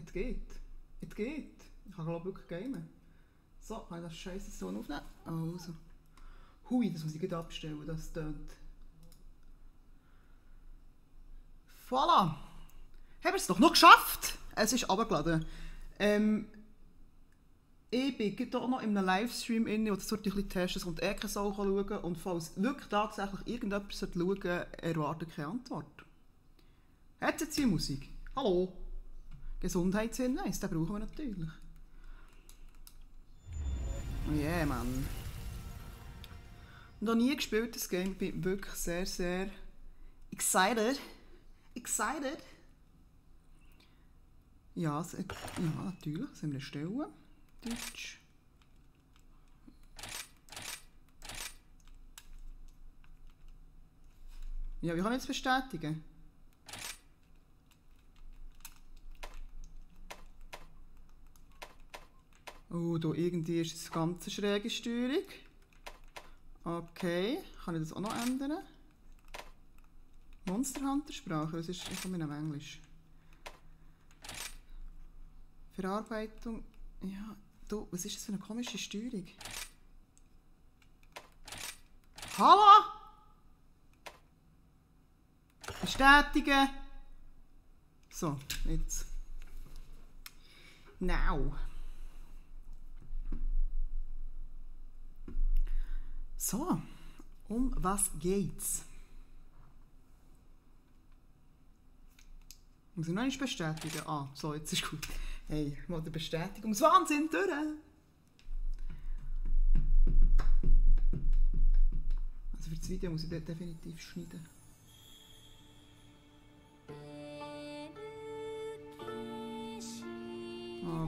jetzt geht. Jetzt geht. Ich kann glaube wirklich gamen. So, kann ich das Scheiße so aufnehmen? Also. Hui, das muss ich gleich abstellen, das tönt. Voilà! Haben wir es doch noch geschafft! Es ist runtergeladen. Ich bin hier noch in einem Livestream inne, wo das ein bisschen testen, es kommt eh keine Sau schauen. Und falls wirklich tatsächlich irgendjemand schauen erwartet keine Antwort. Hat es jetzt die Musik? Hallo? Gesundheitshinweis, den brauchen wir natürlich. Oh yeah, Mann. Noch nie gespielt das Game, bin wirklich sehr, sehr excited. Excited? Ja, natürlich, das haben wir stellen. Deutsch. Ja, wie kann ich jetzt bestätigen? Oh, da irgendwie ist es eine ganz schräge Steuerung. Okay, kann ich das auch noch ändern? Monster Hunter Sprache, das ist, ich komme in Englisch. Verarbeitung, ja, du, was ist das für eine komische Steuerung? Hallo? Bestätigen. So, jetzt. Now. So, um was geht's? Muss ich noch nicht bestätigen? Ah, so, jetzt ist gut. Hey, mal der Bestätigungswahnsinn durch. Also für das Video muss ich dort definitiv schneiden.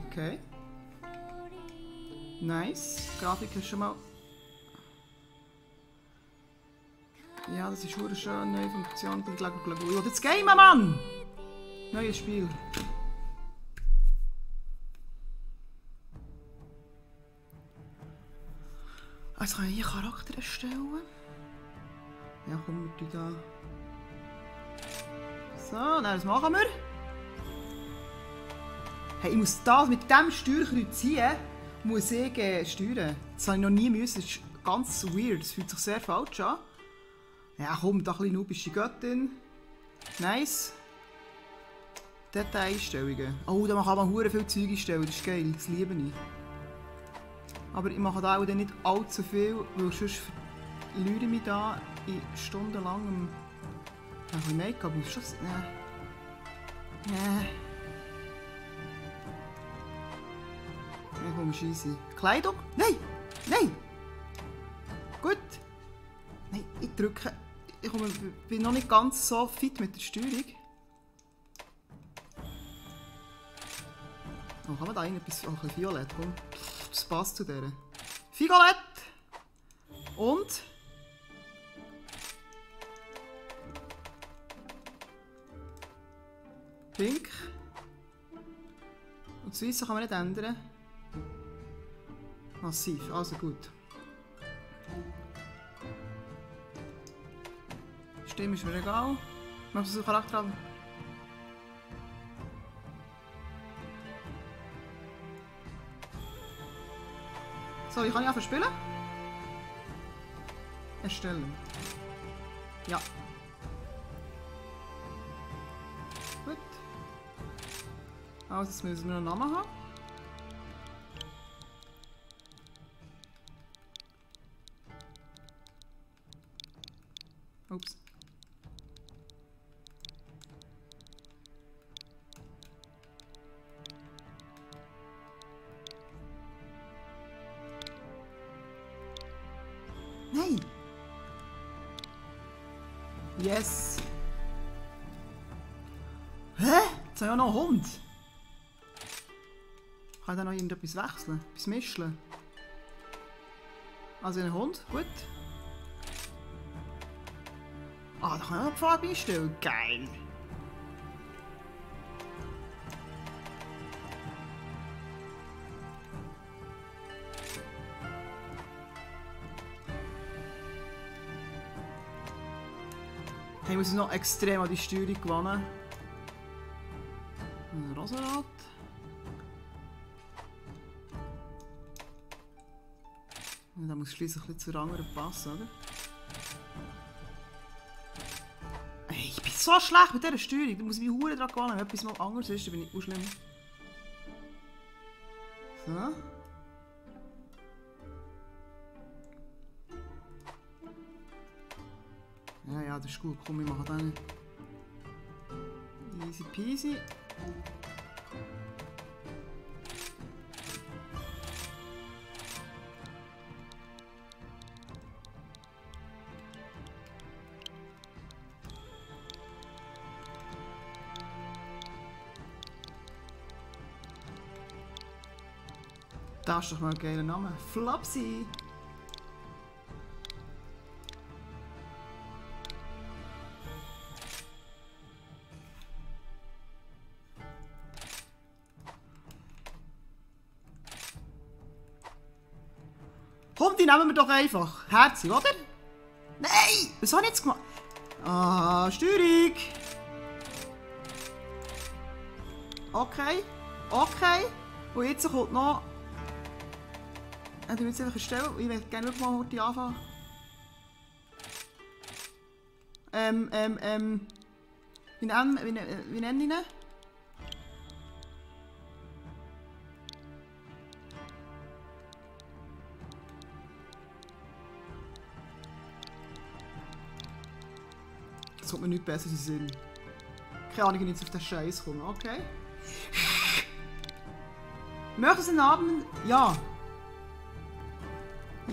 Okay. Nice. Die Grafik ist schon mal... Ja, das ist schön. Neue Funktion. Ich will jetzt gamen, Mann! Neues Spiel. Also kann ich hier Charakter erstellen. Ja, komm, wir da. So, dann was machen wir? Hey, ich muss das mit diesem Steuerkreuz ziehen, muss ich steuern. Das habe ich noch nie müssen. Das ist ganz weird. Das fühlt sich sehr falsch an. Ja, komm, da ein bisschen nubische Göttin. Nice. Detaileinstellungen. Oh, da kann man hure viel Zeug einstellen. Das ist geil. Das liebe ich. Aber ich mache da auch nicht allzu viel, weil sonst verliere ich mich da in stundenlangem... Ein bisschen Make-up muss schon... Nee. Ich komme scheisse. Kleidung? Nein! Nein! Gut. Nein, ich drücke... Ich bin noch nicht ganz so fit mit der Steuerung. Oh, kann man da etwas... Oh, ein bisschen Violett, komm. Das passt zu der. Violett! Und... Pink. Und das Weiße kann man nicht ändern. Massiv, also gut. Stimme ist mir egal. Ich möchte so einen Charakter haben. So, ich kann ja verspielen. Erstellen. Ja. Gut. Also, jetzt müssen wir noch einen Namen haben. Ups. Nein! Yes! Hä? Jetzt habe ich auch noch einen Hund! Kann ich da noch irgendetwas wechseln? Etwas mischen? Also einen Hund, gut. Ah, da kann ich noch die Farbe einstellen. Geil! Ich muss noch extrem an die Steuerung gewinnen. Ein Rosenrad. Und dann muss schließlich ein bisschen zur anderen passen, oder? Ey, ich bin so schlecht mit dieser Steuerung. Da muss ich mich verdammt dran gewöhnen. Wenn etwas mal anders ist, dann bin ich auch schlimm. So. Ja, das ist gut. Komm, wir machen dann easy peasy. Das ist doch mal ein geiler Name. Flopsy! Komm, die nehmen wir doch einfach. Herzig, oder? Nein! Was habe ich jetzt gemacht? Ah, Steuerung! Okay. Okay. Und jetzt kommt noch... Ich will jetzt einfach erstellen. Ich will gerne wirklich mal heute anfangen. Wie nenne ich ihn? Das kommt mir nicht besser in den Sinn. Keine Ahnung, wie ich jetzt auf den Scheiß komme. Okay. Möchtest du einen Abend? Ja.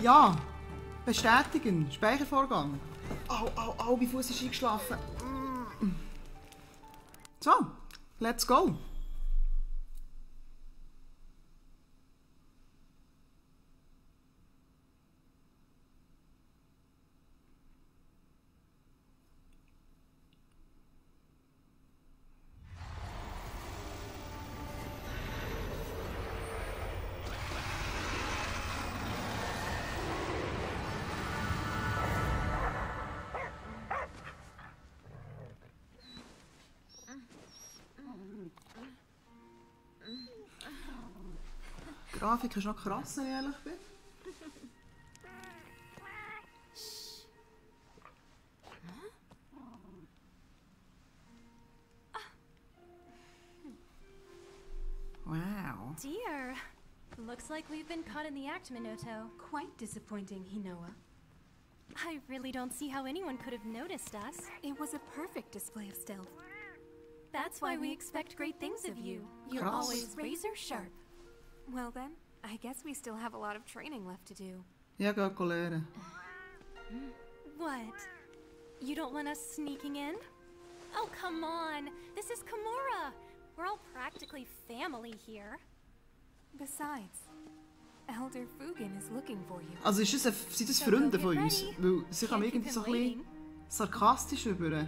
Ja. Bestätigen. Speichervorgang. Au, au, au, mein Fuß ist eingeschlafen. So, let's go. Die Grafik ist noch krass, wenn ich ehrlich bin. Wow. Dear, looks like we've been caught in the act, Minoto. Quite disappointing, Hinoa. I really don't see how anyone could have noticed us. It was a perfect display of stealth. That's why we expect great things of you. You're Krass. always razor sharp. Well then, I guess we still have a lot of training left to do. Ja, geh lernen. What? You don't want us sneaking in? Oh, come on. This is Kimura. We're all practically family here. Besides, Elder Fugen is looking for you. Also sind das Freunde von uns? Weil sie kommen irgendwie so ein bisschen sarkastisch rüber.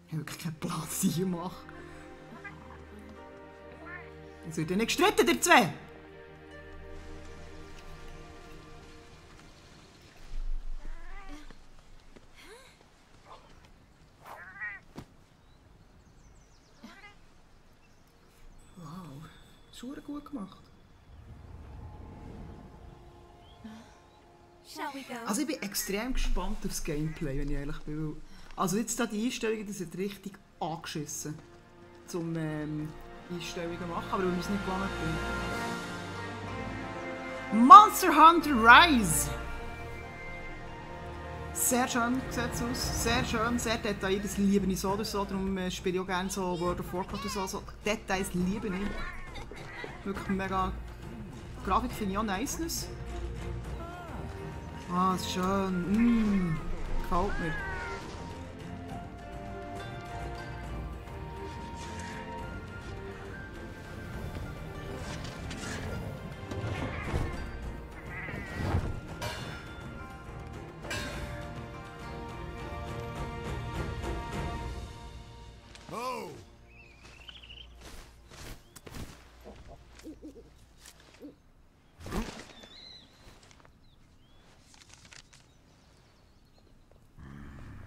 Ich habe wirklich keinen Plan, was ich hier mache. Es wird ja nicht gestritten, ihr zwei! Wow, schon gut gemacht. Shall we go? Also ich bin extrem gespannt aufs Gameplay, wenn ich ehrlich bin. Weil also jetzt da die Einstellungen, das sind richtig angeschissen. Zum Einstellungen machen, aber weil wir es nicht gewohnt sind. Monster Hunter Rise! Sehr schön sieht es aus, sehr schön, sehr detailliert, das liebe ich so oder so, darum spiele ich auch gerne so World of Warcraft und so Details liebe ich. Wirklich mega... Die Grafik finde ich auch nice. Ah, ist schön, gefällt mir.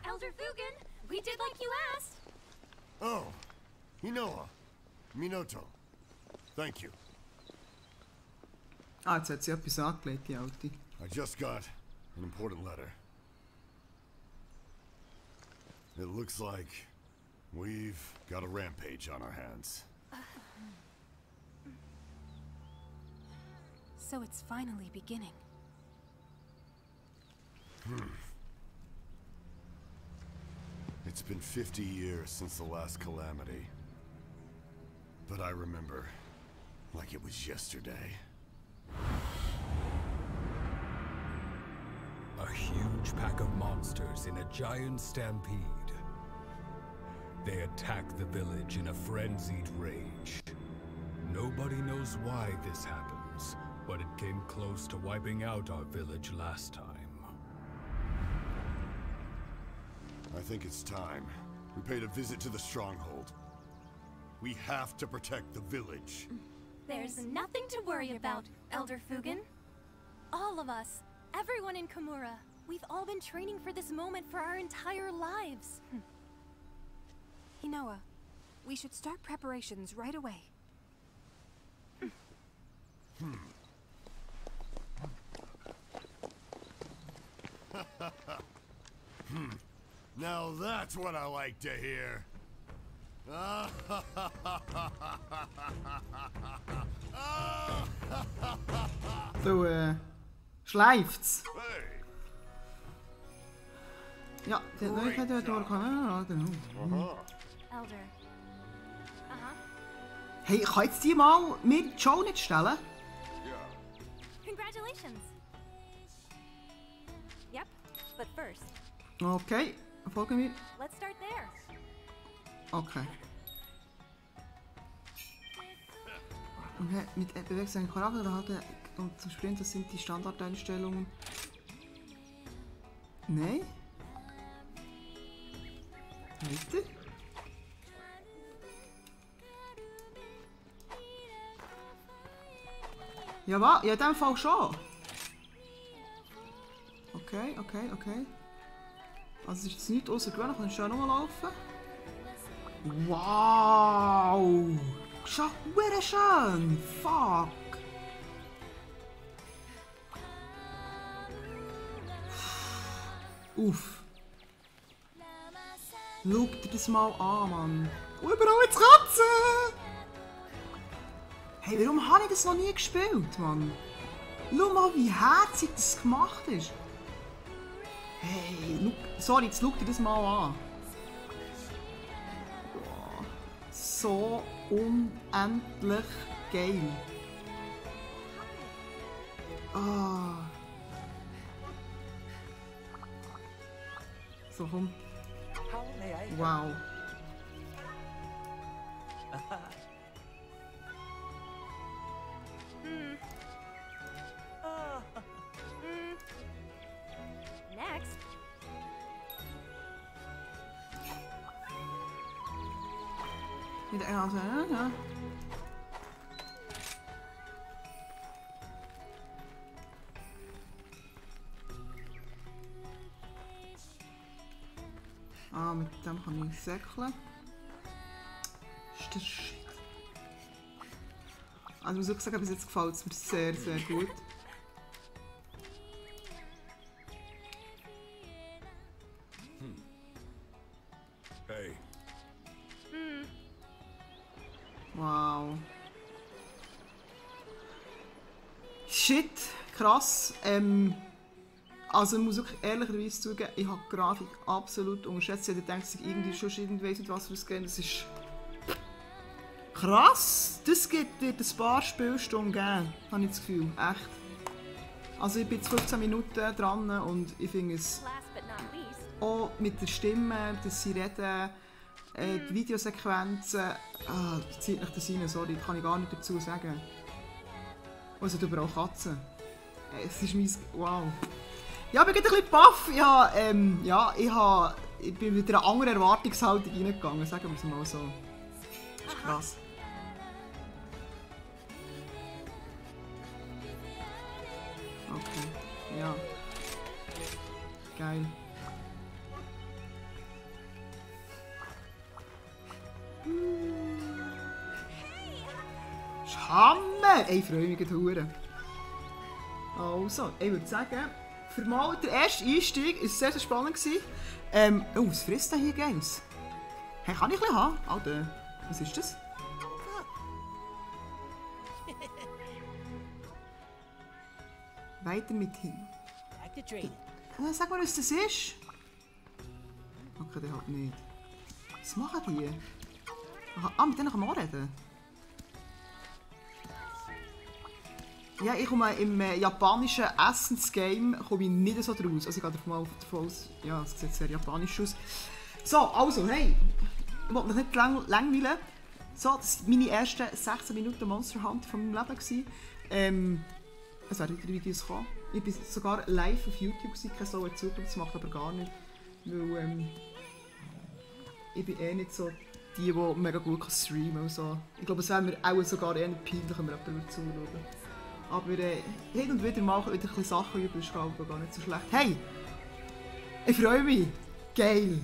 Elder Fugen, we did like you asked. Oh, Hinoa. Minoto. Thank you. Ah, jetzt hat sie etwas angelegt, die Alte. I just got an important letter. It looks like we've got a rampage on our hands. So it's finally beginning. It's been 50 years since the last calamity. But I remember like it was yesterday. A huge pack of monsters in a giant stampede. They attack the village in a frenzied rage. Nobody knows why this happens, but it came close to wiping out our village last time. I think it's time. We paid a visit to the stronghold. We have to protect the village. There's nothing to worry about, Elder Fugen. All of us, everyone in Komura, we've all been training for this moment for our entire lives. Hinoa, we should start preparations right away. Now that's what I like to hear. So, schleift's. Hey! Ja, die Neuigkeit wird durchkommen. Elder. Hey, kann jetzt die mal mir die Show nicht stellen? Congratulations. Yep, but first, Okay, folge mir. let's start there. Okay. Okay, mit bewegst du einen Charakter halten und zum Sprint, das sind die Standardeinstellungen. Nein? Weiter? Ja, was? Ja, in dem Fall schon. Okay, okay, okay. Also es ist jetzt nichts außergewöhnlich, dann schon nochmal laufen. Wow! Schon sehr schön! Fuck! Uff! Schau dir das mal an, Mann! Und überall jetzt Katzen! Hey, warum habe ich das noch nie gespielt, Mann? Schau mal, wie herzig das gemacht ist! Hey, sorry, jetzt schau dir das mal an! So unendlich geil. Ah. So komm. Wow. Next, Wieder Engels, ja. Ah, mit dem kann ich säckeln. Ist das shit. Also ich muss wirklich sagen, bis jetzt gefällt es mir sehr, sehr gut. Hey, Wow. Shit, krass. Also ich muss wirklich ehrlicherweise zugeben, ich habe die Grafik absolut unterschätzt. Ich denke, ich irgendwie schon irgendwie weiss nicht, was für ein Game. Das ist krass. Das wird ein paar Spielstunden geben, habe ich das Gefühl. Echt. Also ich bin jetzt 15 Minuten dran und ich finde es last but not least, auch mit der Stimme, dass sie reden, die Videosequenzen, zieht mich das rein, sorry, kann ich gar nicht dazu sagen. Und es hat überall Katzen. Es ist mein... wow. Ja, ich bin gerade ein bisschen baff. Ich bin mit einer anderen Erwartungshaltung reingegangen, sagen wir es mal so. Das ist krass. Okay, ja. Geil. Das ist Hammer! Ey, ich freue mich gerade verdammt. Also, ich würde sagen, für mal der erste Einstieg war es sehr, sehr spannend. Oh, was frisst denn hier Games? Hey, kann ich ein bisschen haben? Alter, was ist das? Weiter mit hin. Sag mal, was das ist. Okay, der halt nicht. Was machen die? Ah, mit denen kann man auch reden. Ja, ich komme im japanischen Essensgame nicht so draus. Also ich gehe davon aus, ja, es sieht sehr japanisch aus. So, also, hey, ich wollte mich nicht langweilen. So, das waren meine ersten 16 Minuten Monster Hunt von meinem Leben. Es werden weitere Videos kommen. Ich war sogar live auf YouTube, keine Sau in Zukunft, das macht aber gar nicht. Weil ich bin eh nicht so die mega gut streamen kann. So. Ich glaube, es wäre mir auch sogar eher nicht peinlich, wenn mir jemand zuschauen. Aber hin und wieder mal wieder ein bisschen Sachen üben, ist gar nicht so schlecht. Hey! Ich freue mich! Geil!